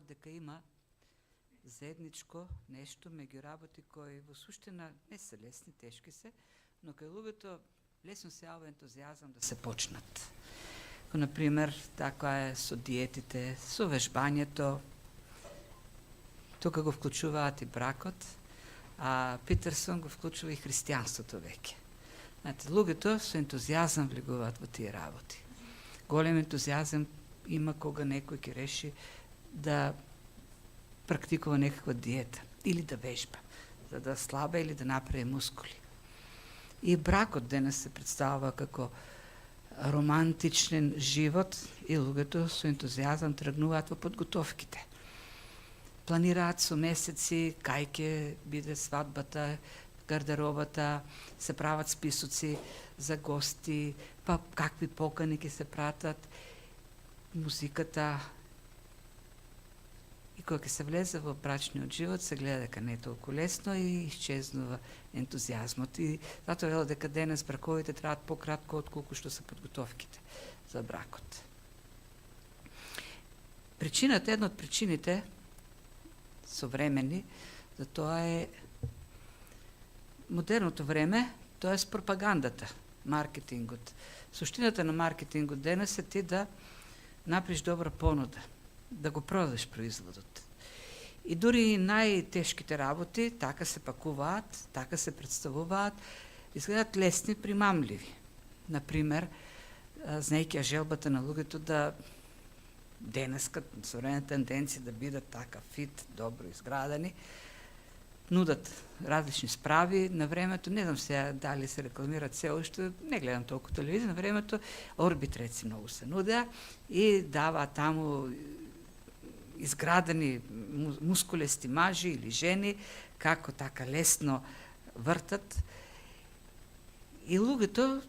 дека има заедничко нешто меѓу работи кои во суштина не се лесни, тешки се, но кај луѓето лесно се јавува ентузијазам да се почнат. Например, така е со диетите, со вежбањето, тука го вклучуваат и бракот, а Питерсон го вклучува и христијанството веќе. Знаете, луѓето со ентузијазам влегуваат во тие работи. Голем ентузијазам има кога некој ќе реши да практикува некаква диета или да вежба, за да слаба или да направи мускули. И бракот денес се представува како романтичен живот и луѓето со ентузијазам тргнуваат во подготовките. Планираат со месеци кај ќе биде свадбата, гардеробата, се прават списоци за гости, па какви покани ќе се пратат, музиката. И кога ќе се влезе во брачниот живот, се гледа дека не е толку лесно и исчезнува ентузијазмот. И затоа велат дека денес браковите траат пократко отколку што се подготовките за бракот. Причината, една од причините современи, за тоа е модерното време, тоа е пропагандата, маркетингот. Суштината на маркетингот денес е ти да направиш добра понуда, да го продадеш производот. И дури најтешките работи така се пакуваат, така се представуваат, изгледат лесни, примамливи. Например, знаејќи желбата на луѓето да денеска современата тенденција да бидат така фит, добро изградени, нудат различни справи. На времето, не знам сега дали се рекламират се уште, не гледам толку телевизија, на времето Орбит реци многу се нудеа и дава таму изградени мускулести мажи или жени, како така лесно вртат. И луѓето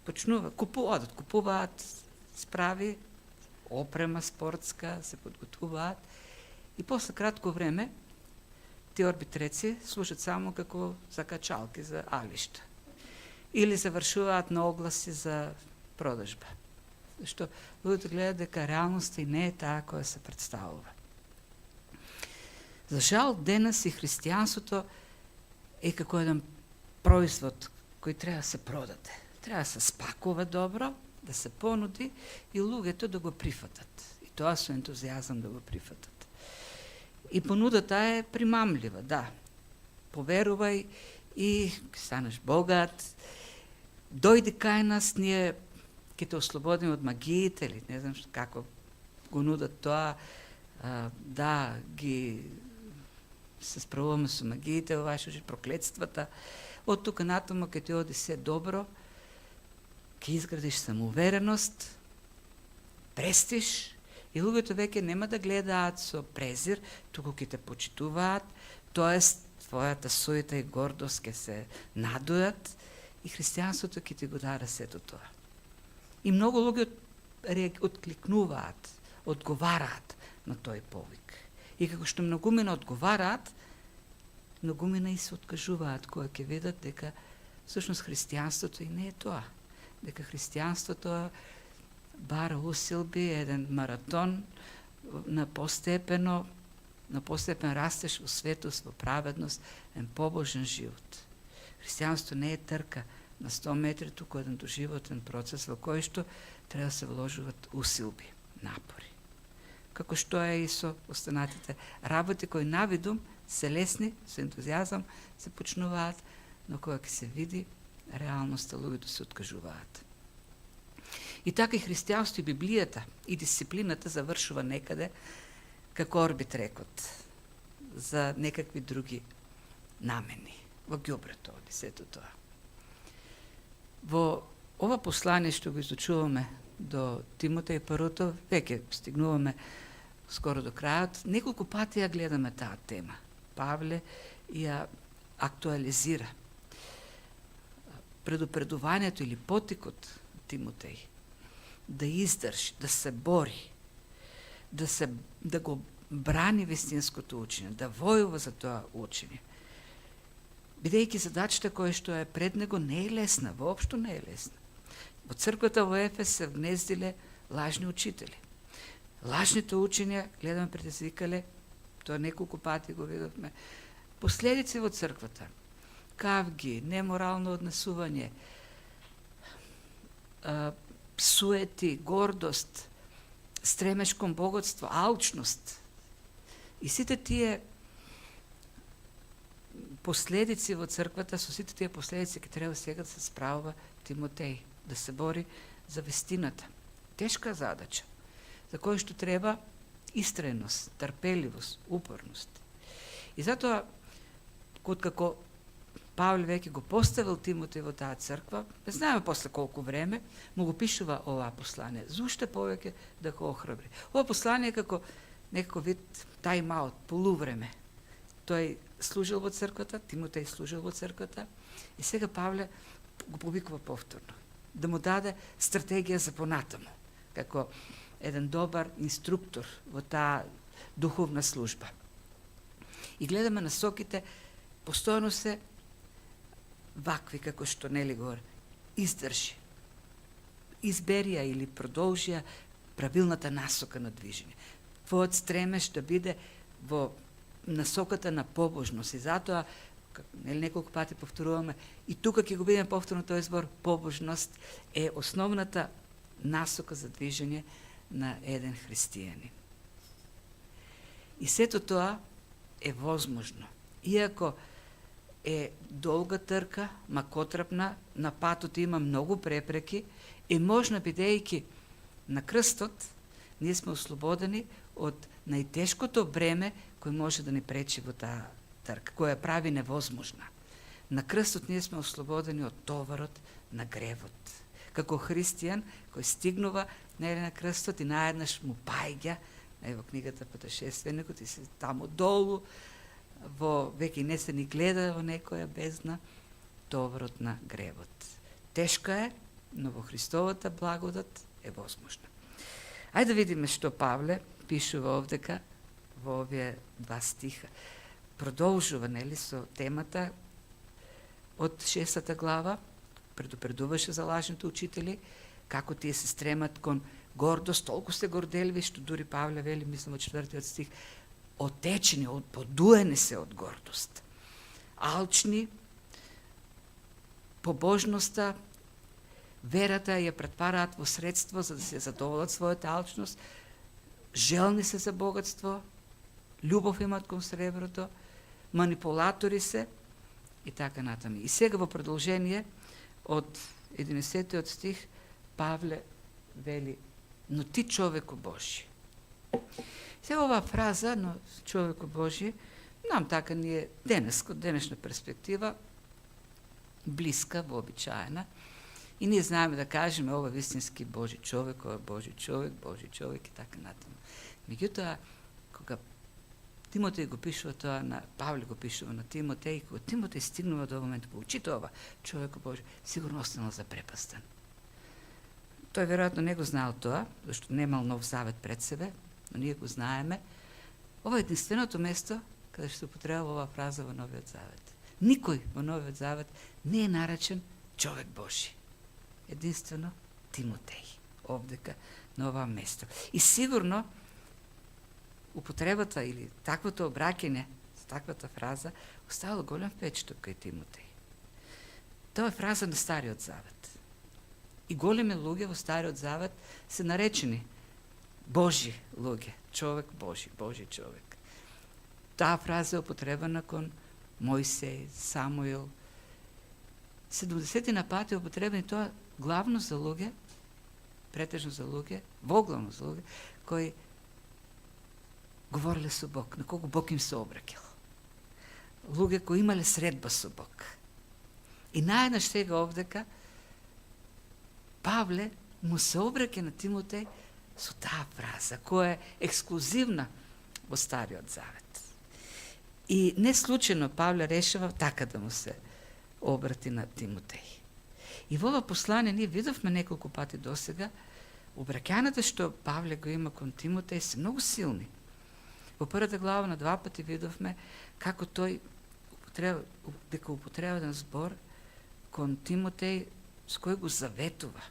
почнуваат, купуваат справи, опрема спортска, се подготвуваат и после кратко време тие орбитреци служат само како закачалки за алишта или завршуваат на огласи за продажба. Зашто луѓето гледаат дека реалноста и не е таа која се представува. За жал, денес и христијанството е како еден производ кој треба да се продаде. Треба да се спакува добро, да се понуди и луѓето да го прифатат. И тоа со ентузијазам да го прифатат. И понудата е примамлива, да. Поверувај и станеш богат. Дојди кај нас, ние ќе те ослободиме од магиите, или не знам како го нудат тоа, да ги се справуваме со магиите во вашето проклетствата. Од тука натаму ќе ти оди се добро, ќе изградиш самоувереност, престиж, и луѓето веќе нема да гледаат со презир, туку ќе те почитуваат, тоест твојата суета и гордост ќе се надујат и христијанството ќе ти го даде сето тоа. И многу луѓе откликнуваат, одговараат на тој повик. И како што многумина одговараат, многумина и се откажуваат кога ќе видат дека всушност христијанството и не е тоа. Дека христијанството бара усилби, еден маратон на постепен растеж во светост, во праведност, еден побожен живот. Христијанството не е трка на 100 метри, туку еден доживотен процес во кој што треба да се вложуваат усилби, напори. Како што е и со останатите работи кои навидум се лесни, со ентузијазам се почнуваат, но кога ќе се види реалноста, луѓето се откажуваат. И така и христијанство и Библијата и дисциплината завршува некаде како орбит рекот за некакви други намени. Во ѓубрето оди сето тоа. Во ова послание што го изучуваме до Тимотеј првото, веќе стигнуваме скоро до крајот, неколку пати ја гледаме таа тема. Павле ја актуализира. Предупредувањето или потикот Тимотеј да издржи, да се бори, да го брани вистинското учење, да војува за тоа учење. Бидејќи задачата која што е пред него не е лесна, воопшто не е лесна. Во црквата во Ефес се вгнездиле лажни учители. лажните учења, гледаме предизвикале, тоа неколку пати го видовме, последици во црквата, кавги, неморално однесување, суети, гордост, стремеж кон богатство, алчност. И сите тие последици во црквата, со сите тие последици ќе треба сега да се справува Тимотеј, да се бори за вистината. Тешка задача, за која што треба истреност, трпеливост, упорност. И затоа, откако Павле веќе го поставил Тимотеј во таа црква, не знаеме после колку време, му го пишува ова послание. Зошто повеќе да го охрабри? Ова послание е како некако вид тайм-аут, полувреме. Тој служил во црквата, Тимотеј служил во црквата и сега Павле го повикува повторно, да му даде стратегија за понатаму, како еден добар инструктор во таа духовна служба. И гледаме насоките, постојано се вакви, како што нели горе, издржи, изберија или продолжија правилната насока на движење. Твојот стремеш да биде во насоката на побожност. И затоа, нели неколку пати повторуваме, и тука ќе го видиме повторно тој збор, побожност е основната насока за движење на еден христијанин. И сето тоа е возможно. Иако е долга трка, макотрапна, на патот има многу препреки, е можно, бидејќи на крстот, ние сме ослободени од најтешкото бреме кој може да ни пречи во таа трка, која прави невозможна. На крстот ние сме ослободени од товарот на гревот. Како христијан кој стигнува на крстот и наеднаш му паѓа, во книгата Путешественикот, и се таму долу, веќе не се ни гледа во некоја бездна, товарот на гревот. Тешка е, но во Христовата благодат е возможна. Ајде да видиме што Павле пишува овдека во овие 2 стиха. Продолжува, нели, со темата од 6 глава, предупредуваше за лажните учители, како тие се стремат кон гордост, толку се горделиви, што дури Павле вели, мислам во 4 стих, отечени, подуени се од гордост. Алчни, побожноста, верата ја претвараат во средство за да се задоволат својата алчност, желни се за богатство, љубов имат кон среброто, манипулатори се и така натаму. И сега во продолжение од 11 стих Павле вели: но ти човеко Божи. Сега оваа фраза, но човеко Божи, нам така ни е денес, од денешна перспектива, блиска, вообичаена. И ние знаеме да кажеме ова вистински Божи човек, ова Божи човек и така натаму. Меѓутоа, кога Тимотеј го пишува тоа, Павле го пишува на Тимотеј, кога Тимотеј стигнува до момент кога учи ова човеко Божи, сигурно останал запрепастен. Тој веројатно не го знаел тоа, зашто немал Нов Завет пред себе, но ние го знаеме. Ова е единственото место каде што се употребува оваа фраза во Новиот Завет. Никој во Новиот Завет не е наречен човек Божи. Единствено Тимотеј, овдека на ова место. И сигурно употребата или таквото обраќање со таквата фраза оставило голем впечаток кај Тимотеј. Тоа е фраза на Стариот Завет. И големи луѓе во Стариот Завет се наречени Божи луѓе, човек Божи, Божи човек. Таа фраза е употребена кон Мојсеј, Самуил. 70 пати е употребени, тоа главно за луѓе, претежно за луѓе, воглавно за луѓе, кои говореле со Бог, на кого Бог им се обраќал. Луѓе кои имале средба со Бог. И наеднаш сега овдека Павле му се обраќа на Тимотеј со таа фраза, која е ексклузивна во Стариот Завет. И не случајно Павле решава така да му се обрати на Тимотеј. И во ова послание ние видовме неколку пати досега, обраќањата што Павле го има кон Тимотеј се многу силни. Во првата глава на 2 пати видовме како тој употреба еден збор кон Тимотеј с кој го заветува,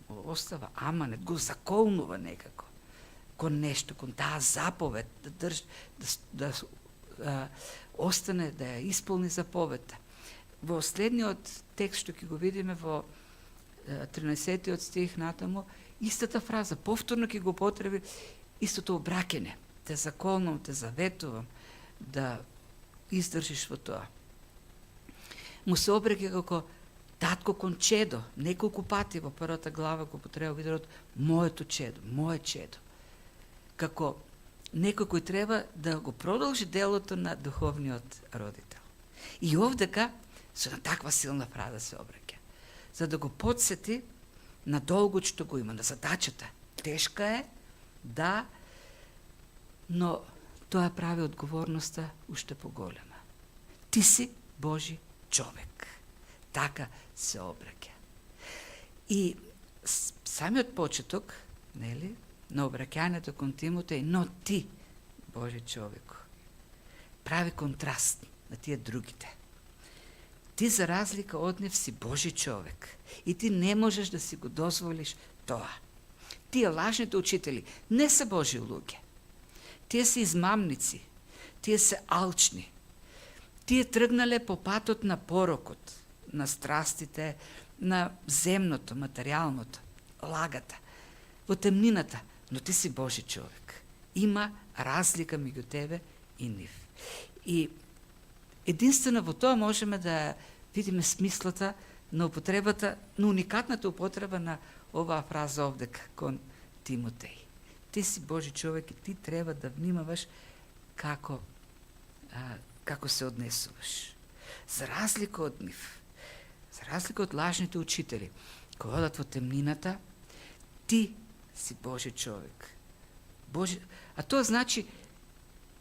го остава аманет, го заколнува некако кон нешто, кон таа заповед, да остане, да ја исполни заповедта. Во следниот текст што ќе го видиме во 13 стих натаму, истата фраза, повторно ќе го потреби истото обраќање. Те заколнам, те заветувам да издржиш во тоа. Му се обраќа како татко кон чедо, неколку пати во првата глава го употреба видерот моето чедо, мое чедо. Како некој кој треба да го продолжи делото на духовниот родител. И овдека со на таква силна фраза се обраќа, за да го подсети на долгот што го има, на задачата. Тешка е, да, но тоа прави одговорноста уште поголема. Ти си Божи човек. Така се обраќа. И самиот почеток, нели, на обраќањето кон Тимотеј, но ти, Божи човеко, прави контраст на тие другите. Ти за разлика од нив си Божи човек и ти не можеш да си го дозволиш тоа. Тие лажните учители не се Божи луѓе. Тие се измамници, тие се алчни. Тие тргнале по патот на порокот, на страстите, на земното, материјалното, лагата, во темнината, но ти си Божи човек. Има разлика меѓу тебе и нив. И единствено во тоа можеме да видиме смислата на употребата, на уникатната употреба на оваа фраза овдека кон Тимотеј. Ти си Божи човек и ти треба да внимаваш како се однесуваш. За разлика од нив, за разлика од лажните учители, кои одат во темнината, ти си Божи човек. А тоа значи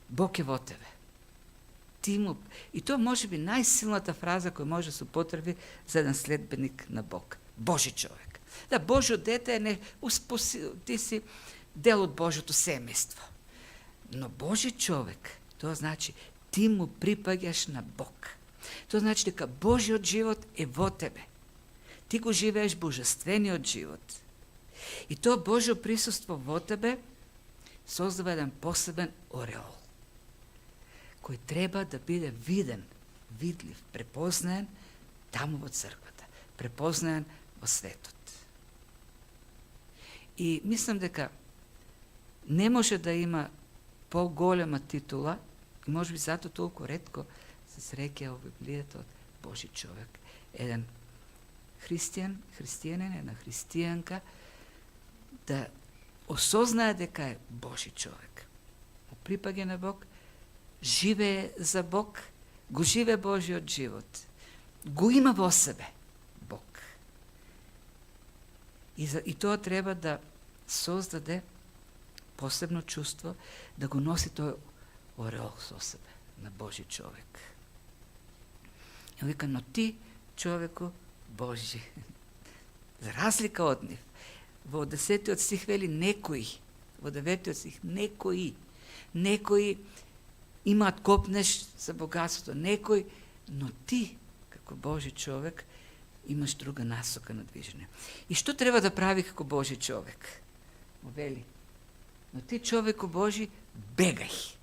Бог е во тебе. И тоа може би најсилната фраза која може да се употреби за еден следбеник на Бог. Божи човек. Да, Божјо дете е ти си дел од Божјото семејство. Но Божи човек, тоа значи ти му припаѓаш на Бог. Тоа значи дека Божјиот живот е во тебе. Ти го живееш божествениот живот. И тоа Божјо присуство во тебе создава еден посебен ореол, кој треба да биде виден, видлив, препознаен таму во црквата, препознаен во светот. И мислам дека не може да има поголема титула, и може би затоа толку ретко се среќа во Библијата од Божи човек. Еден христијанин, една христијанка, да осознае дека е Божи човек. Му припаѓа на Бог, живее за Бог, го живее Божиот живот. Го има во себе Бог. И тоа треба да создаде посебно чувство, да го носи тој ореол со себе на Божи човек. И вика, но ти, човеко Божи, за разлика од нив, во 10 стих вели некои, во 9 стих некои имаат копнеш за богатството, некои, но ти, како Божи човек, имаш друга насока на движење. И што треба да прави како Божи човек? Вели, но ти, човеко Божи, бегај.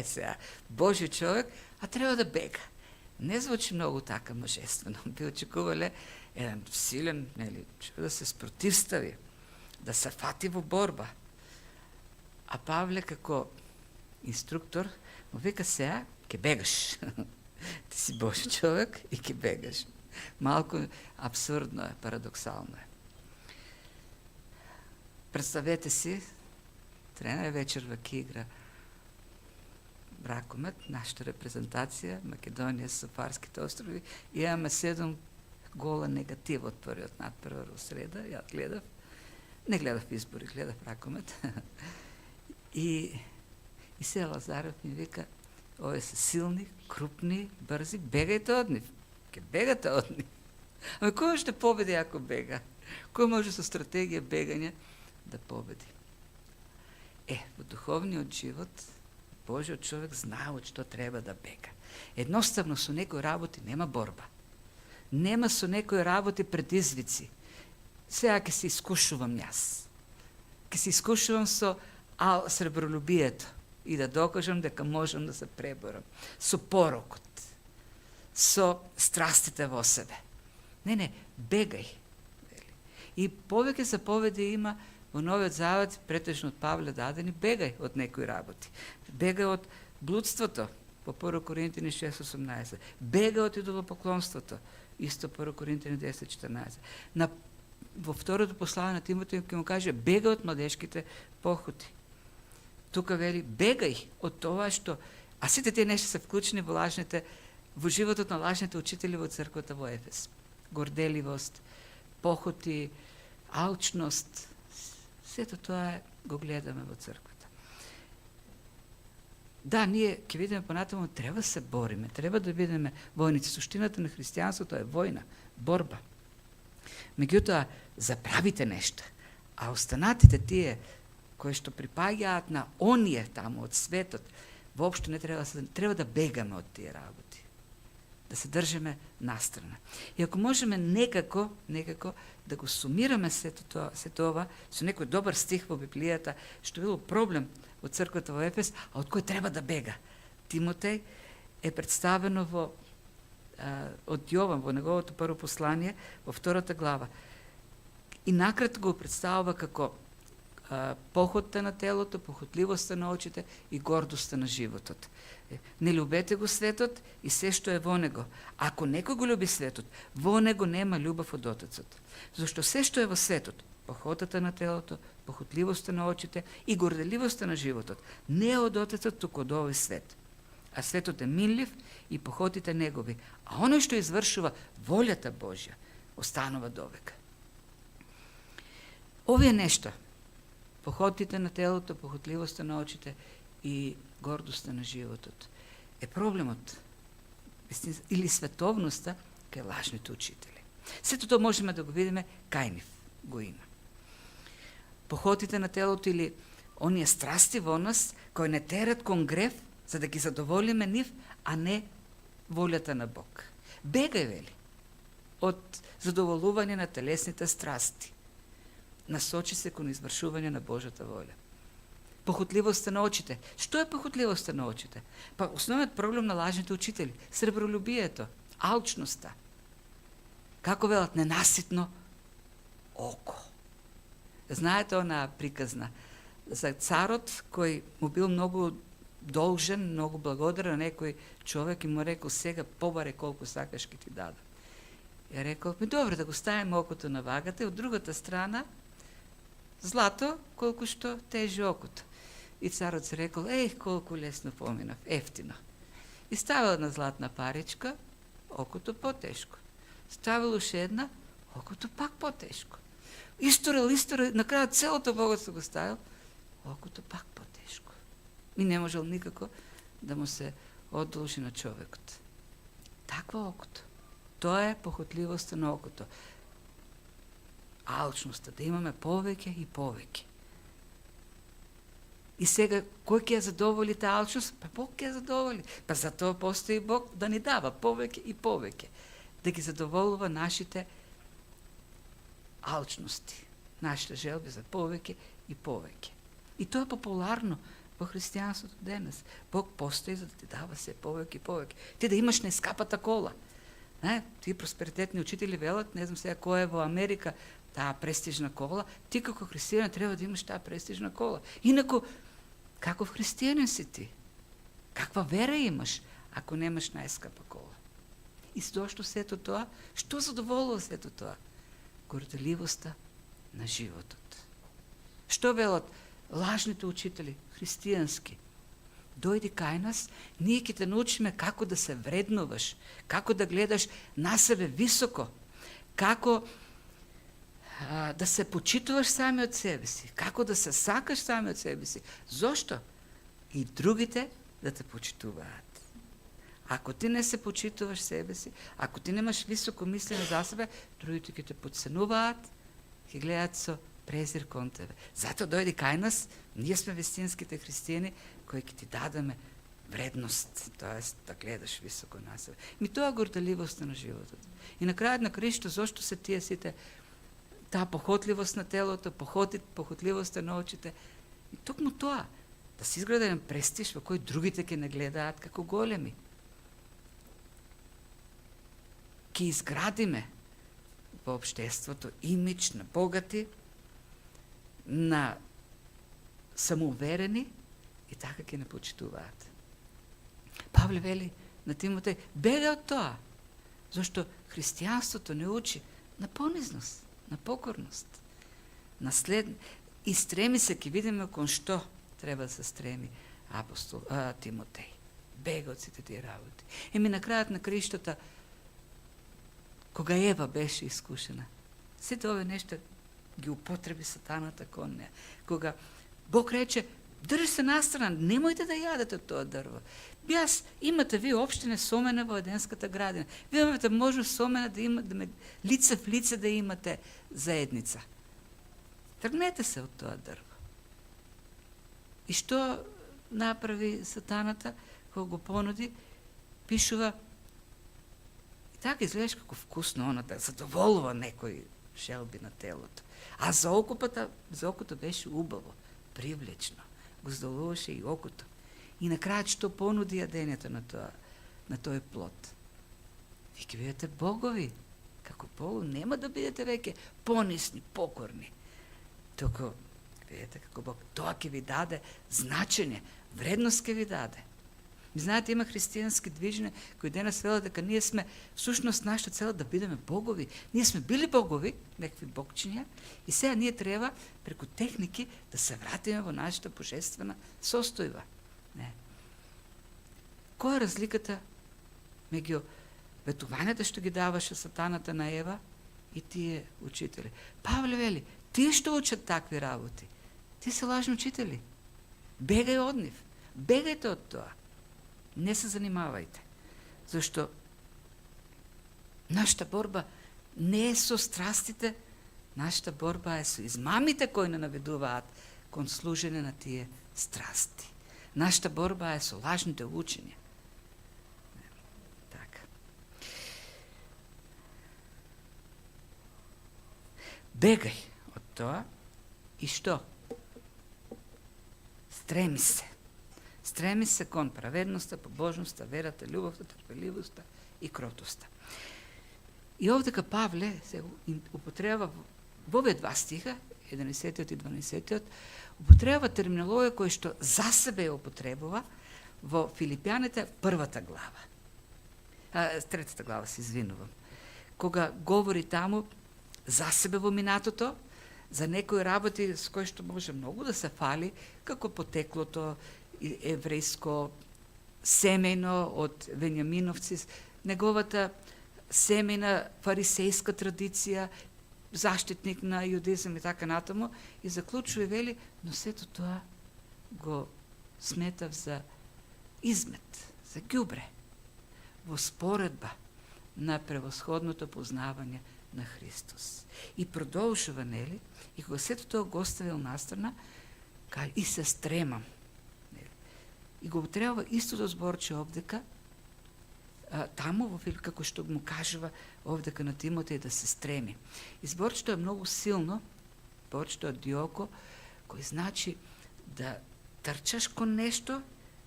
Сега, Божи човек, а треба да бега. Не звучи многу така мъжествено. Би очекувале еден силен, човек да се спротивстави, да се фати во борба. А Павле како инструктор му вика, сега ке бегаш. Ти си Божи човек и ке бегаш. Малко абсурдно е, парадоксално е. Представете си, тренер вечер во игра Бракомет, нашата репрезентација, Македонија со Фарските острови, и имаме 7 гола негатив од првиот надпревар во среда. Ја гледав, не гледав избори, гледав Бракомет. И се Лазаров ми вика, овие се силни, крупни, брзи, бегајте од нив. Ке бегате од нив. Ама кој ще победи ако бега? Кој може со стратегија бегање да победи? Во духовниот живот Божиот човек знае од што треба да бега. Едноставно со некои работи нема борба. Нема со некои работи предизвици. Сега ќе се искушувам јас. ќе се искушувам со сребролюбието и да докажам дека можам да се преборам со порокот, со страстите во себе. Не, бегај. И повеќе заповеди има во Новиот Завет, претежно од Павле дадени, бегај од некои работи. Бегај од блудството, по 1 Коринтини 6:18. Бегај од идолопоклонството, исто 1 Коринтини 10:14. Во второто послание на Тимотеј ќе му каже, бегај од младешките похоти. Тука вели, бегај од тоа што... А сите тие нешта се вклучени во животот на лажните учители во црквата во Ефес. Горделивост, похоти, алчност, сето тоа го гледаме во црквата. Да, ние ќе видиме понатаму, треба да се бориме, треба да бидеме војници. Суштината на христијанството е војна, борба. Меѓутоа, заправите нешта, а останатите тие кои што припаѓаат на оние таму од светот, воопшто не треба да бегаме од тие работи. Да се држиме настрана. И ако можеме некако да го сумираме сето ова со некој добар стих во Библијата, што било проблем во црквата во Ефес, а од кој треба да бега. Тимотеј е представено од Јован во неговото прво послание во 2 глава. И накратко го представува како похотта на телото, похотливоста на очите и гордоста на животот. Не љубете го светот и се што е во него. Ако некој го љуби светот, во него нема љубов од Отецот. Зашто се што е во светот, похотата на телото, похотливоста на очите и горделивоста на животот, не е од Отецот, туку од овој свет. А светот е минлив и похотите негови, а оној што извршува волјата Божја останува довека. Овие нешта, похотите на телото, похотливоста на очите и гордоста на животот, е проблемот или световноста кај лажните учители. Сето тоа можеме да го видиме кај нив го има. Похотите на телото или оние страсти во нас кои не терат кон грев за да ги задоволиме нив, а не волјата на Бог. Бегај, вели, од задоволување на телесните страсти. Насочи се кон извршување на Божјата воља. Похотливоста на очите. Што е похотливоста на очите? Па основниот проблем на лажните учители, сребролюбието, алчноста. Како велат, ненаситно око. Знаете она приказна за царот кој му бил многу должен, многу благодарен на некој човек и му рекол, сега побаре колку сакаш ке ти дадам. И рекол, добро да го ставиме окото на вагата и од другата страна злато колку што тежи окото. И царот се рекол, колку лесно поминав, ефтино. И ставил една златна паричка, окото потешко. Ставил уште една, окото пак потешко. Историл, на крајот целото богатство го ставил, окото пак потешко. И не можел никако да му се одолжи на човекот. Таква окото. Тоа е похотливоста на окото. Алчноста, да имаме повеќе и повеќе. И сега, кој ќе ја задоволи таа алчност? Па Бог ќе ја задоволи. Па затоа постои Бог да ни дава повеќе и повеќе. Да ги задоволува нашите алчности, нашите желби за повеќе и повеќе. И тоа е популарно во христијанството денес. Бог постои за да ти дава се повеќе и повеќе. Ти да имаш нескапата кола. Тие просперитетни учители велат, не знам сега кој е во Америка, таа престижна кола, ти како христијанин треба да имаш таа престижна кола. Инаку, каков христијанин си ти? Каква вера имаш, ако немаш најскапа кола? И зошто сето тоа? Што задоволува сето тоа? Горделивоста на животот. Што велат лажните учители, христијански? Дојди кај нас, ние ќе те научиме како да се вреднуваш, како да гледаш на себе високо, како да се почитуваш сами од себе си, како да се сакаш сами од себе си. Зошто? И другите да те почитуваат. Ако ти не се почитуваш себе си, ако ти немаш високо мислење за себе, другите ќе те подценуваат, ќе гледаат со презир кон тебе. Зато дојди кај нас, ние сме вистинските христијани кои ќе ти дадеме вредност, тоест да гледаш високо на себе. Тоа е горделивоста на животот. И на крајот на краишто, зошто се тие сите таа похотливост на телото, похотливоста на очите. И токму тоа, да се изгради еден престиж во кој другите ќе не гледаат како големи. Ке изградиме во општеството имидж на богати, на самоуверени и така ќе не почитуваат. Павле вели на Тимотеј, бега од тоа, зашто христијанството не учи на понизност, на покорност, на и стреми се, ќе видиме кон што треба да се стреми Тимотеј. Бега од сите тие работи. На крајот на криштата, кога Ева беше искушена, сите овие нешта ги употреби сатаната кон неа. Кога Бог рече, држи се настрана, немојте да јадете од тоа дрво. Имате ви општина со мене во Еденската градина. Вие имате можност со мене лице в лице да имате заедница. Тргнете се од тоа дрво. И што направи сатаната, кога го понуди, пишува, и така изгледаш како вкусно она да задоволува некои шелби на телото. А за окото беше убаво, привлечно. Го задоволуваше и окото. И накрајат што понуди јадењето на тој плод. Ви ќе бидете богови. Како Бог, нема да бидете веќе понисни, покорни. Току видите како Бог, тоа ќе ви даде значење, вредност ќе ви даде. Знаете, има христијански движење кои денес велат дека ние сме, всушност нашата цел да бидеме богови. Ние сме били богови, некакви богчиња, и сега ние треба преку техники да се вратиме во нашата божествена состојба. Не. Која е разликата меѓу ветувањата што ги даваше сатаната на Ева и тие учители? Павле вели, тие што учат такви работи, тие се лажни учители. Бегај од нив. Бегајте од тоа. Не се занимавајте. Зашто нашата борба не е со страстите, нашата борба е со измамите кои не наведуваат кон служење на тие страсти. Нашата борба е со лажните учења. Така. Бегај од тоа и што? Стреми се. Стреми се кон праведноста, побожноста, верата, љубовта, трпеливоста и кротоста. И овдека Павле се употребава во овие два стиха, 11 и 12, употребава терминологија која што за себе ја употребува во Филипјаните првата глава. Третата глава, се извинувам. Кога говори таму за себе во минатото, за некои работи с кои што може многу да се фали, како потеклото еврејско семејно од Венијаминовци, неговата семејна фарисејска традиција, заштитник на јудизам и така натаму, и заклучува и вели, но сето тоа го сметав за измет, за ѓубре, во споредба на превосходното познавање на Христос. И продолжува, нели, и кога сето тоа го оставил настрана, и се стремам. И го треба истото зборче овдека, таму, како што му кажува овдека на Тимотеј да се стреми. И зборчето е многу силно, зборчето од Диоко, кој значи да трчаш кон нешто,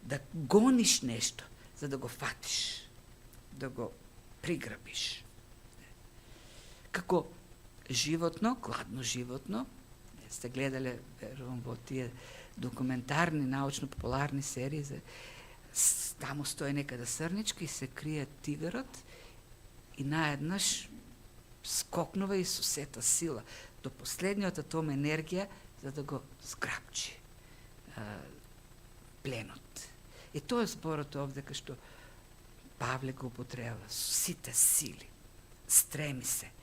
да гониш нешто, за да го фатиш, да го приграбиш. Како животно, гладно животно, сте гледале, верувам, во тие документарни, научно-популарни серии, таму стои некада срничка и се крие тигерот и наеднаш скокнува и со сета сила до последниот атом енергија за да го зграбчи пленот. И тоа е зборот овдека што Павле го употребува со сите сили. Стреми се,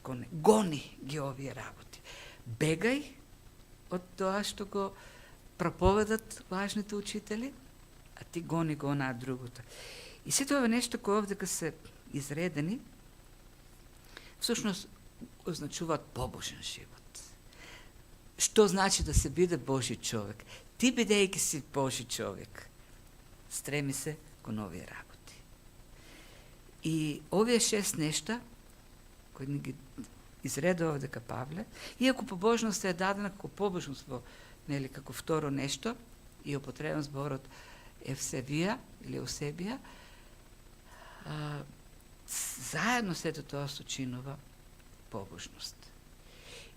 гони ги овие работи. Бегај од тоа што го проповедат лажните учители, а ти гони го на другото. И сето ова нешто кои овдека се изредени, всушност означуваат побожен живот. Што значи да се биде Божи човек? Ти бидејќи си Божи човек, стреми се кон овие работи. И овие 6 нешта, кои ни ги изредува дека Павле, иако побожноста е дадена како побожност во, нели, како второ нешто, и употребен зборот Евсебија или Еусебија, заедно сето тоа сочинува побожност.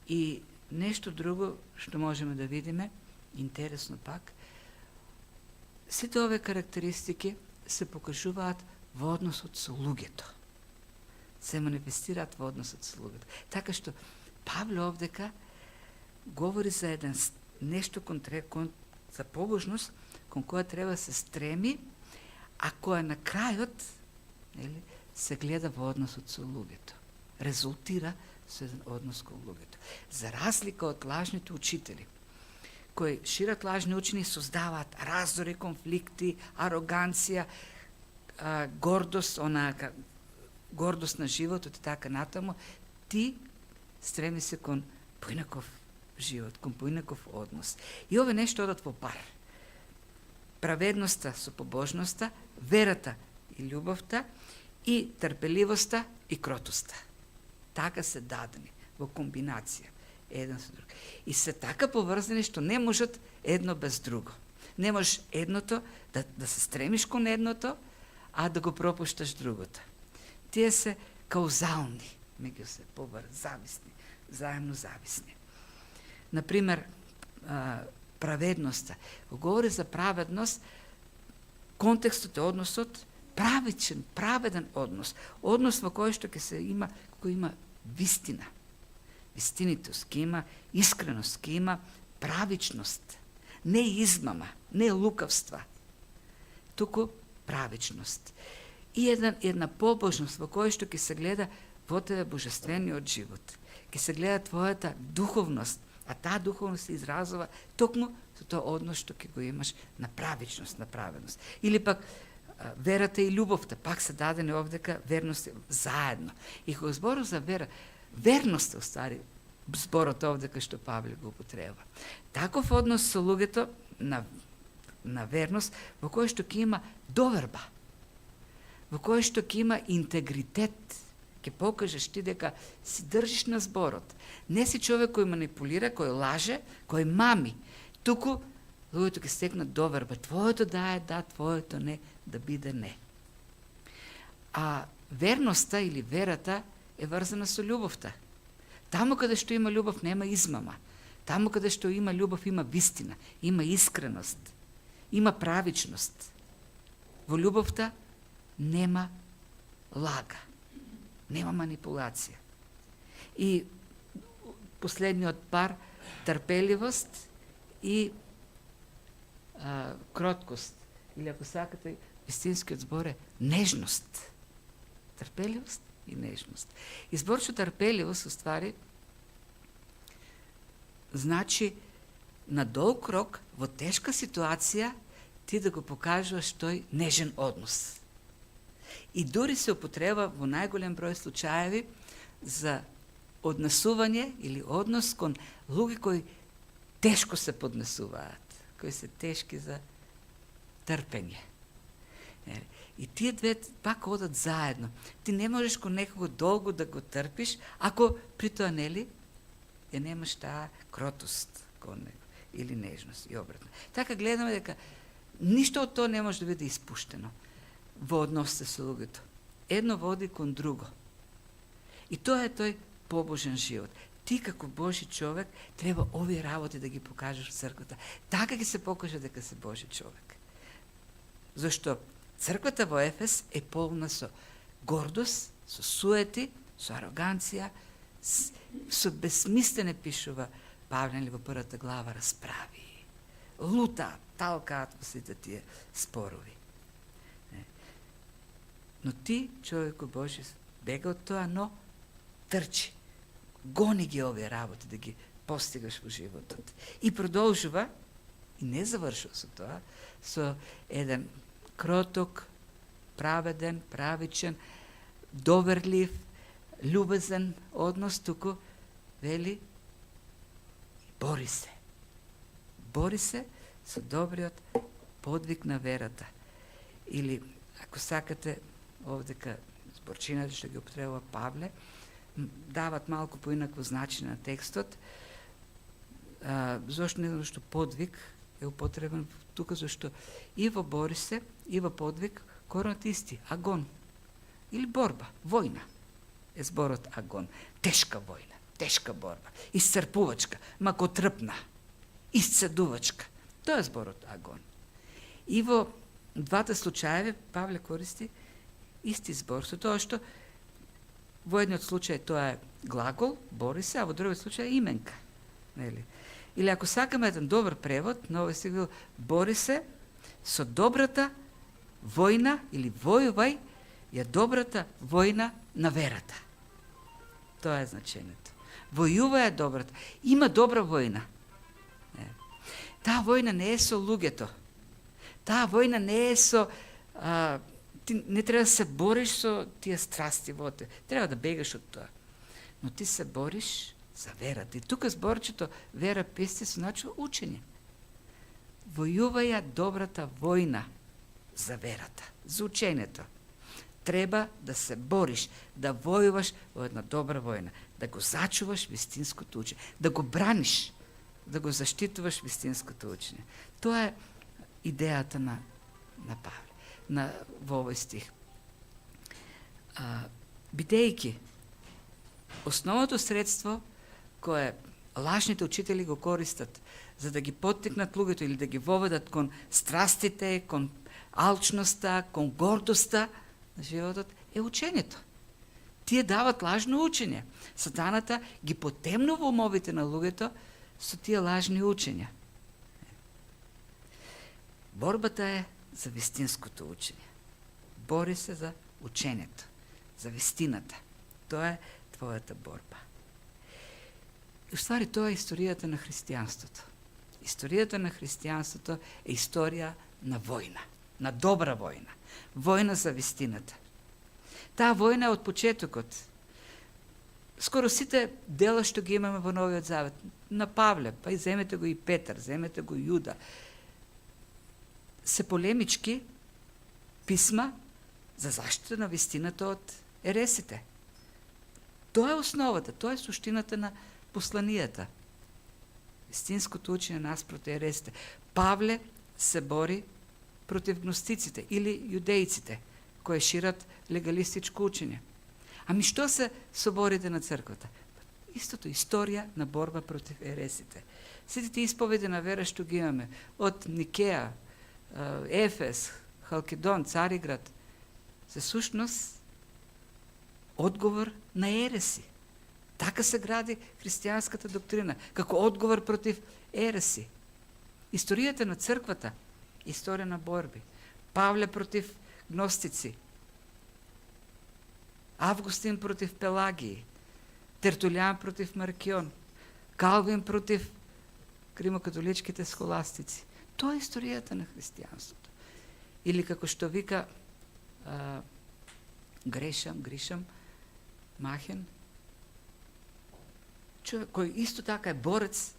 И нешто друго што можеме да видиме, интересно пак, сите овие карактеристики се покажуваат во односот со луѓето. Се манифестираат во односот со луѓето. Така што Павле овдека говори за еден нешто за побожност кон која треба да се стреми, а која на крајот, нели, се гледа во односот со луѓето. Резултира со еден однос кон луѓето. За разлика од лажните учители, кои шират лажни учени, создаваат раздори, конфликти, ароганција, гордост, гордост на животот и така натаму, ти стреми се кон поинаков живот, кон поинаков однос. И ове нешто одат во пар. Праведноста со побожноста, верата и љубовта, и трпеливоста и кротоста. Така се дадени во комбинација еден со друг. И се така поврзани што не можат едно без друго. Не можеш едното да се стремиш кон едното, а да го пропушташ другото. Тие се каузални, меѓу се зависни, заемно зависни. Например, праведноста. Кога говори за праведност, контекстот е односот правичен, праведен однос. Однос во кој што кој има вистина. Вистинитост, ке има искреност, ке има правичност. Не измама, не лукавства, туку правичност. И една побожност во која што ќе се гледа во тебе божествениот живот. Ќе се гледа твојата духовност, а таа духовност се изразува токму со тоа однос што ќе го имаш на правичност, на праведност. Или пак верата и љубовта, пак се дадени овдека верност заедно. И кога збору за вера, верност е уствари зборот овдека што Павле го употреба. Таков однос со луѓето на верност, во кој што ќе има доверба, во кој што ќе има интегритет, ќе покажеш ти дека си држиш на зборот. Не си човек кој манипулира, кој лаже, кој мами. Туку луѓето ќе стекнат доверба. Твоето да е да, твоето не, да биде не. А верноста или верата е врзана со љубовта. Таму каде што има љубов нема измама. Таму каде што има љубов има вистина, има искреност, има правичност. Во љубовта нема лага, нема манипулација. И последниот пар, трпеливост и кроткост, или ако сакате, вистинскиот збор е нежност. Трпеливост и нежност. И зборче трпеливост, уствари, значи на долг рок, во тешка ситуација, ти да го покажуваш тој нежен однос. И дури се употреба во најголем број случаеви за однесување или однос кон луѓе кои тешко се поднесуваат, кои се тешки за трпење. И тие две пак одат заедно. Ти не можеш кон некого долго да го трпиш, ако при тоа, нели, ја немаш таа кротост кон него, или нежност, и обратно. Така гледаме дека ништо од тоа не може да биде испуштено во односите со луѓето. Едно води кон друго. И тоа е тој побожен живот. Ти како Божи човек треба овие работи да ги покажеш в црквата. Така ќе се покаже дека си Божи човек. Зашто црквата во Ефес е полна со гордост, со суети, со ароганција, со безсмислени, пишува Павле во првата глава, расправи. Лутаат, талкаат во сите тие спорови. Но ти, човеко Божи, бега од тоа, но трчи. Гони ги овие работи да ги постигаш во животот. И продолжува, и не завршува со тоа, со еден кроток, праведен, правичен, доверлив, љубезен однос, туку вели, бори се. Бори се со добриот подвиг на верата. Или, ако сакате, овдека зборчината што ги употребува Павле, дават малку поинакво значење на текстот. Зошто не знам што подвиг е употребен тука, зашто и во Борисе, и во подвиг коренот исти, агон. Или борба, војна е зборот агон. Тешка војна, тешка борба, исцрпувачка, макотрпна, исцедувачка. Тоа е зборот агон. И во двата случаеви Павле користи исти збор, со тоа што во едниот случај тоа е глагол, бори се, а во другиот случај е именка. Нели? Или ако сакаме еден добар превод, на овој стих бори се со добрата војна или војувај ја добрата војна на верата. Тоа е значењето. Војува е добрата. Има добра војна. Таа војна не е со луѓето. Таа војна не е со... ти не треба да се бориш со тие страсти во те. Треба да бегаш од тоа. Но ти се бориш за верата. И тука зборчето вера пести се значи учење. Војува ја добрата војна за верата, за учењето. Треба да се бориш, да војуваш во една добра војна, да го зачуваш вистинското учење, да го браниш, да го заштитуваш вистинското учење. Тоа е идејата на Павле, во овој стих. Бидејќи основното средство кое лажните учители го користат за да ги поттикнат луѓето или да ги воведат кон страстите, кон алчноста, кон гордоста на животот, е учењето. Тие дават лажно учење. Сатаната ги потемнува умовите на луѓето со тие лажни учења. Борбата е за вистинското учење. Бори се за учењето, за вистината. Тоа е твојата борба. И уствари тоа е историјата на христијанството. Историјата на христијанството е историја на војна, на добра војна, војна за вистината. Таа војна од почетокот, скоро сите дела што ги имаме во Новиот Завет, на Павле, па и земете го и Петар, земете го и Јуда, се полемички писма за заштита на вистината од ересите. Тоа е основата, тоа е суштината на посланијата. Вистинското учење наспроти ересите. Павле се бори против гностиците или јудејците, кои шират легалистичко учење. Ами што се соборите на црквата? Истото, историја на борба против ересите. Сите тие исповеди на вера што ги имаме, од Никеја, Ефес, Халкидон, Цариград, се сушност одговор на ереси. Така се гради христијанската доктрина, како одговор против ереси. Историјата на црквата, историја на борби. Павле против гностици, Августин против Пелагии, Тертулијан против Маркион, Калвин против римокатоличките схоластици. Тоа е историјата на христијанството. Или како што вика Гришам Махен, човек кој исто така е борец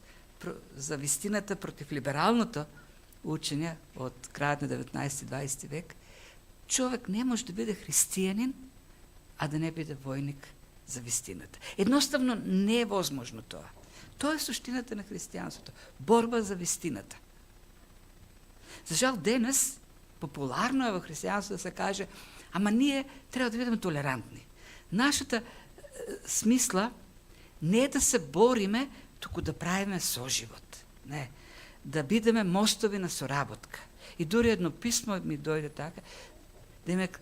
за вистината против либералното учење од крајот на 19-20 век, човек не може да биде христијанин, а да не биде војник за вистината. Едноставно не е возможно тоа. Тоа е суштината на христијанството. Борба за вистината. За жал денес, популарно е во христијанството да се каже, ама ние треба да бидеме толерантни. Нашата смисла не е да се бориме, туку да правиме соживот. Не, да бидеме мостови на соработка. И дури едно писмо ми дојде така, демек,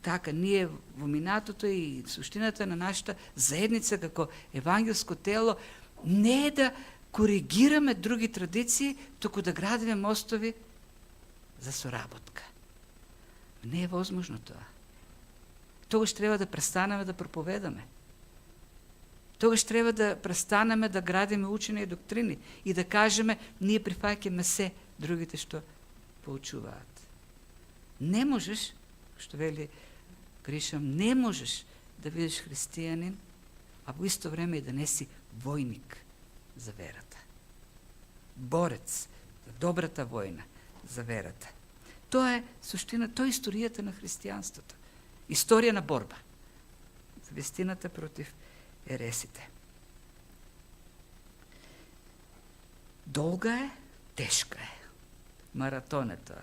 така, ние во минатото и суштината на нашата заедница како евангелско тело не е да коригираме други традиции, туку да градиме мостови за соработка. Не е возможно тоа. Тогаш треба да престанеме да проповедаме. Тогаш треба да престанеме да градиме учење и доктрини и да кажеме, ние прифаќаме се другите што поучуваат. Не можеш, што вели Гришам, не можеш да бидеш христијанин, а во исто време и да не си војник за верата. Борец за добрата војна за верата. Тоа е суштина, тоа е историјата на христијанството. Историја на борба Вистината против ересите. Долга е, тешка е. Маратон е тоа.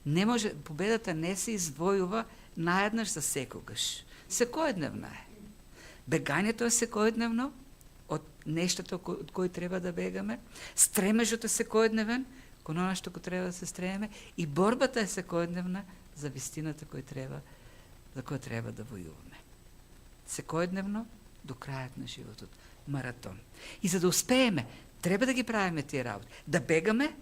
Не може, победата не се извојува наеднаш за секогаш. Секојдневна е. Бегањето е секојдневно од нештото од кои треба да бегаме, стремежот е секојдневен кон она што треба да се стремеме и борбата е секојдневна за вистината за која треба да војуваме. Секојдневно до крајот на животот. Маратон. И за да успееме, треба да ги правиме тие работи. Да бегаме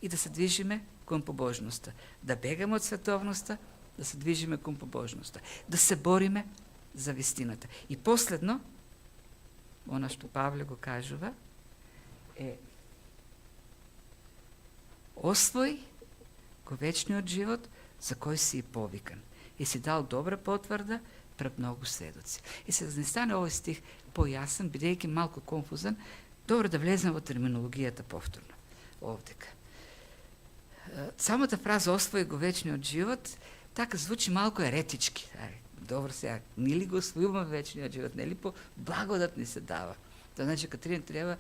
и да се движиме кон побожноста. Да бегаме од световноста, да се движиме кон побожноста. Да се бориме за вистината. И последно, она што Павле го кажува, е освој го вечниот живот за кој си и повикан. И си дал добра потврда пред многу сведоци. И се да не стане овој стих појасен, бидејќи малку конфузен, добро да влезем во терминологијата повторно. Овдека. Самата фраза освои го вечниот живот, така звучи малку еретички. Добро сега, нели го освојуваме вечниот живот, нели по благодат ни се дава. Тоа значи Катрин треба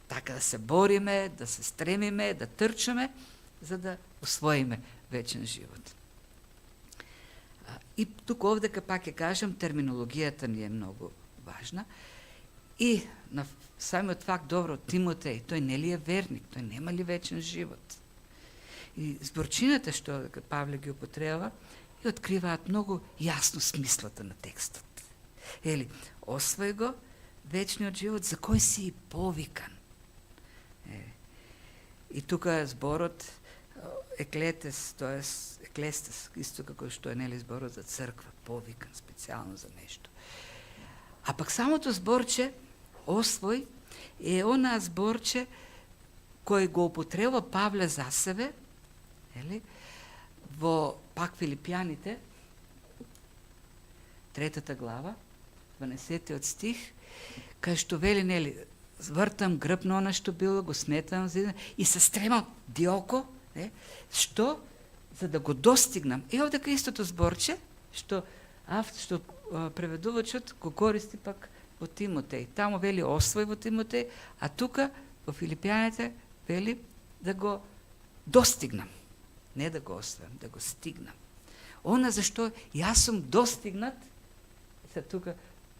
така да се бориме, да се стремиме, да трчаме, за да освоиме вечен живот. И тука овдека пак ќе кажам, терминологијата ни е многу важна. И на самиот факт, добро, Тимотеј, тој нели е верник, тој нема ли вечен живот? И зборчината што Павле ги употреба, и откриваат многу јасно смислата на текстот. Ели, освој го вечниот живот за кој си и повикан. И тука зборот еклетес, тоа е еклестес, исто како што е нели зборот за црква, повикан специјално за нешто. А пак самото зборче освој е она зборче кој го употреба Павле за себе, ели, во пак Филипјаните, 3 глава, 12 стих, кај што вели, нели, звртам грб на она што било, го сметам и се стремам диоко, што за да го достигнам. И овдека истото зборче, што преведувачот го користи пак во Тимотеј. Тамо вели освој во Тимотеј, а тука во Филипјаните вели да го достигнам. Не да го освојам, да го стигнам. Она зашто јас сум достигнат, се тука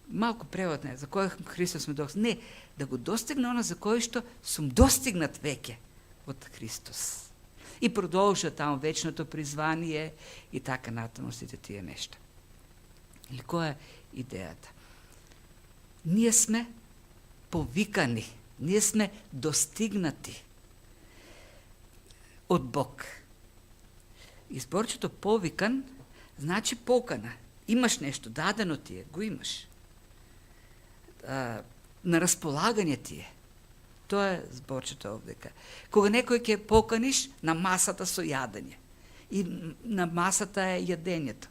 малку превод не, за кој Христос сме достигнат. Не, да го достигна она за кој што сум достигнат веќе од Христос. И продолжа таму вечното призвание и така натаму сите тие нешта. Или која е идејата? Ние сме повикани, ние сме достигнати од Бог. Изборчето повикан значи покана. Имаш нешто, дадено ти е, го имаш. На располагање ти е. Тоа е зборчето овдека. Кога некој ќе поканиш на масата со јадење. И на масата е јадењето.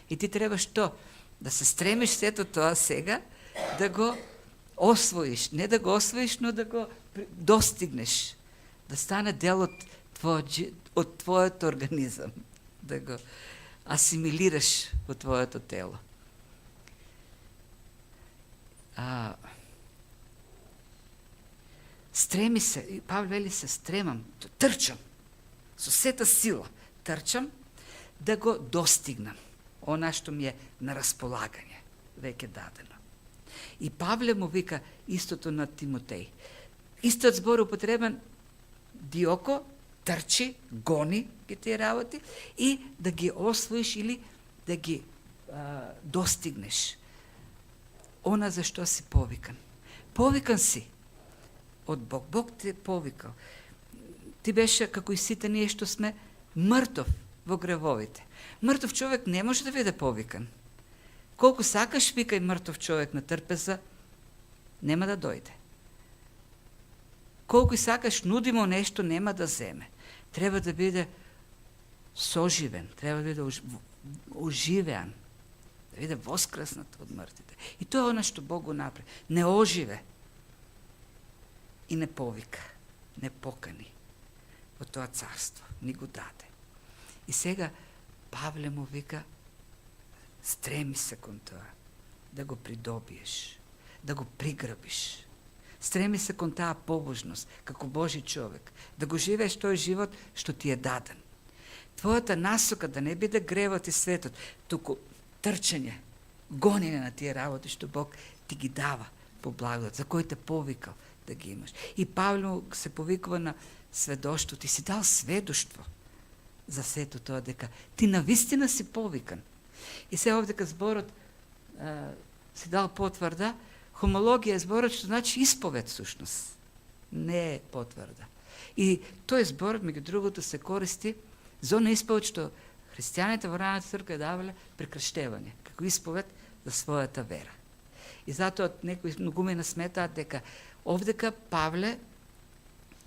И ти треба што? Да се стремиш сето тоа сега, да го освоиш. Не да го освоиш, но да го достигнеш. Да стане дел од твојот организам. Да го асимилираш во твоето тело. Стреми се, Павле вели се стремам, трчам, со сета сила, трчам да го достигнам, она што ми е на располагање, веќе дадено. И Павле му вика истото на Тимотеј. Истиот збор употребен диоко, трчи, гони ги тие работи и да ги освоиш или да ги достигнеш. Она за што си повикан. Повикан си од Бог. Бог те повикал. Ти беше, како и сите ние што сме, мртов во гревовите. Мртов човек не може да биде повикан. Колку сакаш викај мртов човек на трпеза, нема да дојде. Колку и сакаш нудимо нешто, нема да земе. Треба да биде соживен, треба да биде оживеан, да биде воскреснат од мртвите. И тоа е она што Бог го направи. Не оживе и не повика, не покани во тоа царство, ни го даде. И сега Павле му вика, стреми се кон тоа, да го придобиеш, да го приграбиш. Стреми се кон таа побожност, како Божи човек, да го живееш тој живот што ти е даден. Твојата насока да не биде гревот и светот, туку трчање, гонење на тие работи што Бог ти ги дава по благодат, за кој те повикал да ги имаш. И Павле се повикува на сведоштво. Ти си дал сведоштво за сето тоа, дека ти навистина си повикан. И се овдека зборот си дал потврда. Хомологија е зборот што значи исповед сушност. Не е потврда. И тој зборот, меѓу другото, се користи за она исповед што христијаните во раната црква давале при крштевање, како исповед за својата вера. И затоа некои многумина сметаат дека овдека Павле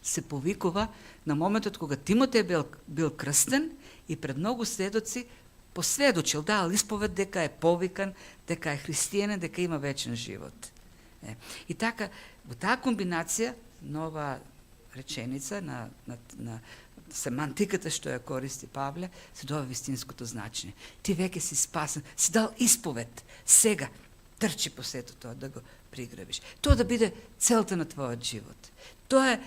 се повикува на моментот кога Тимотеј бил крстен и пред многу сведоци посведочил, дал исповед дека е повикан, дека е христијанин, дека има вечен живот. И така, во таа комбинација, нова реченица на семантиката што ја користи Павле, се дава вистинското значење. Ти веќе си спасен, си дал исповед, сега трчи по сето тоа да го приграбиш. Тоа да биде целта на твојот живот. Тоа е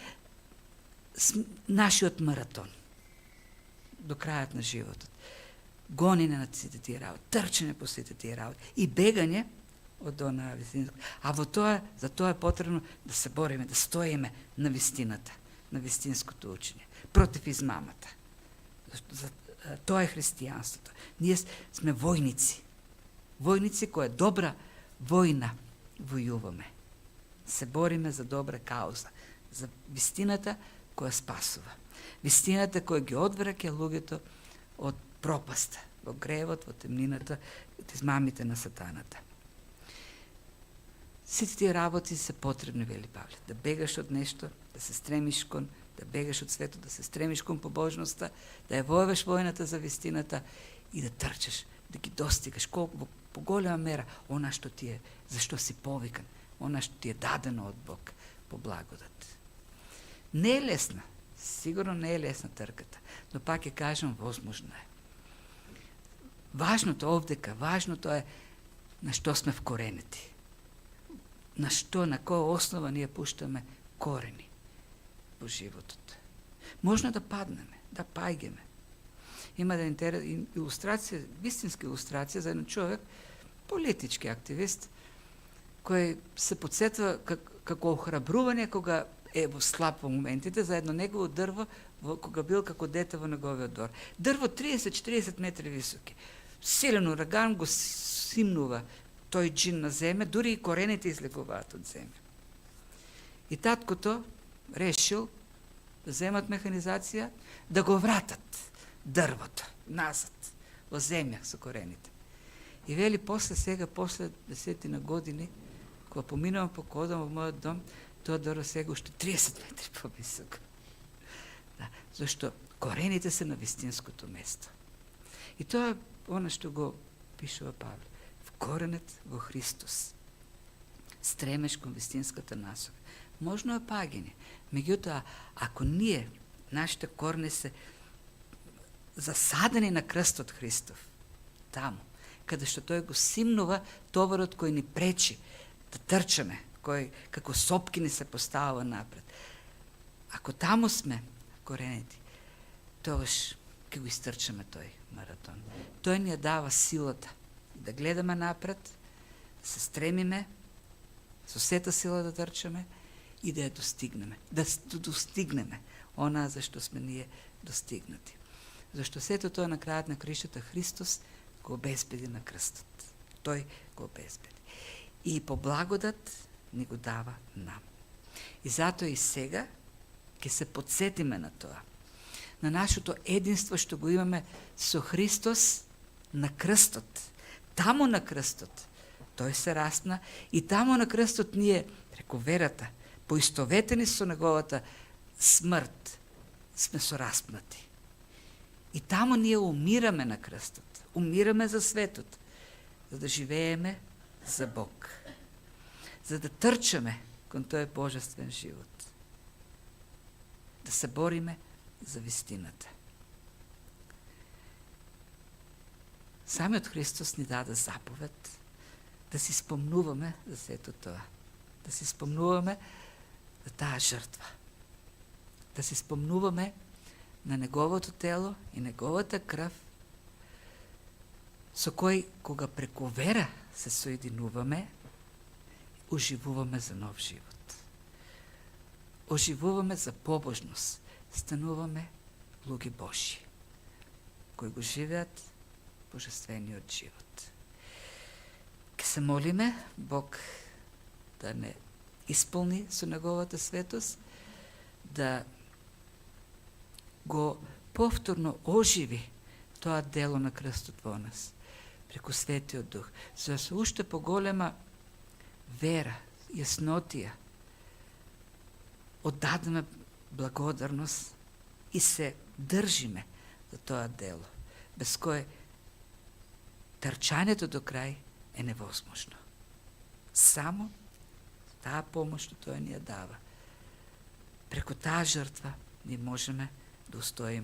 нашиот маратон до крајот на животот. Гонење на сите тие работи, трчање по сите тие работи и бегање од онаа вистина. А за тоа е потребно да се бориме, да стоиме на вистината, на вистинското учење, против измамата. Тоа е христијанството. Ние сме војници. Војници која добра војна војуваме. Се бориме за добра кауза, за вистината која спасува. Вистината која ги одвраќа луѓето од пропаста, во гревот, во темнината, од измамите на сатаната. Сите тие работи се потребни, вели Павле. Да бегаш од нешто, да се стремиш кон, да бегаш од светот, да се стремиш кон побожноста, да ја војуваш војната за вистината и да трчаш, да ги достигаш колку во поголема мера она што ти е, зашто си повикан, она што ти е дадено од Бог по благодат. Не е лесна, сигурно не е лесна трката, но пак ќе кажам, возможно е. Важното овдека, важното е на што сме вкоренети. На која основа ние пуштаме корени во животот. Можно да паднеме, да паѓеме. Има да илустрација, вистинска илустрација за еден човек, политички активист, кој се подсетва како охрабрување кога е во слаб во моментите за едно негово дрво, кога бил како дете во неговиот двор. Дрво 30-40 метри високи. Силен ураган го симнува тој джин на земја, дури и корените излегуваат од земја. И таткото решил да земат механизација, да го вратат дрвото назад во земја со корените. И вели после 10 години, кога поминувам по кодам во мојот дом, тоа дрво сега уште 30 метри повисоко. Да, зашто корените се на вистинското место. И тоа е она што го пишува Павле. Вкоренет во Христос. Стремеш кон вистинската насока. Можно е паѓање. Меѓутоа, ако ние, нашите корени се засадени на крстот Христов, таму, каде што тој го симнува товарот кој ни пречи да трчаме, кој како сопки ни се поставува напред. Ако таму сме коренети, тогаш ќе го истрчаме тој маратон. Тој ни ја дава силата да гледаме напред, да се стремиме, со сета сила да трчаме и да ја достигнеме. Да достигнеме она за што сме ние достигнати. Зашто сето тоа на крајот на кришата Христос го обезбеди на крстот. Тој го обезбеди. И по благодат ни го дава нам. И затоа и сега ќе се подсетиме на тоа. На нашето единство што го имаме со Христос на крстот. Таму на крстот тој се распна и таму на крстот ние, преку верата, поистоветени со неговата смрт, сме сораспнати. И таму ние умираме на крстот. Умираме за светот, за да живееме за Бог. За да трчаме кон тој божествен живот. Да се бориме за вистината. Самиот Христос ни даде заповед да си спомнуваме за сето тоа. Да си спомнуваме за таа жртва. Да си спомнуваме на неговото тело и неговата крв, со кој, кога преку вера се соединуваме, оживуваме за нов живот. Оживуваме за побожност. Стануваме луѓе Божји, кои го живеат божествениот живот. Ке се молиме Бог да не исполни со неговата светост, да го повторно оживи тоа дело на крстот во нас, преку Светиот Дух, за да се уште поголема вера, јаснотија, оддадеме благодарност и се држиме за тоа дело, без кое трчањето до крај е невозможно. Само таа помош што тој ни ја дава. Преку таа жртва ние можеме да устоиме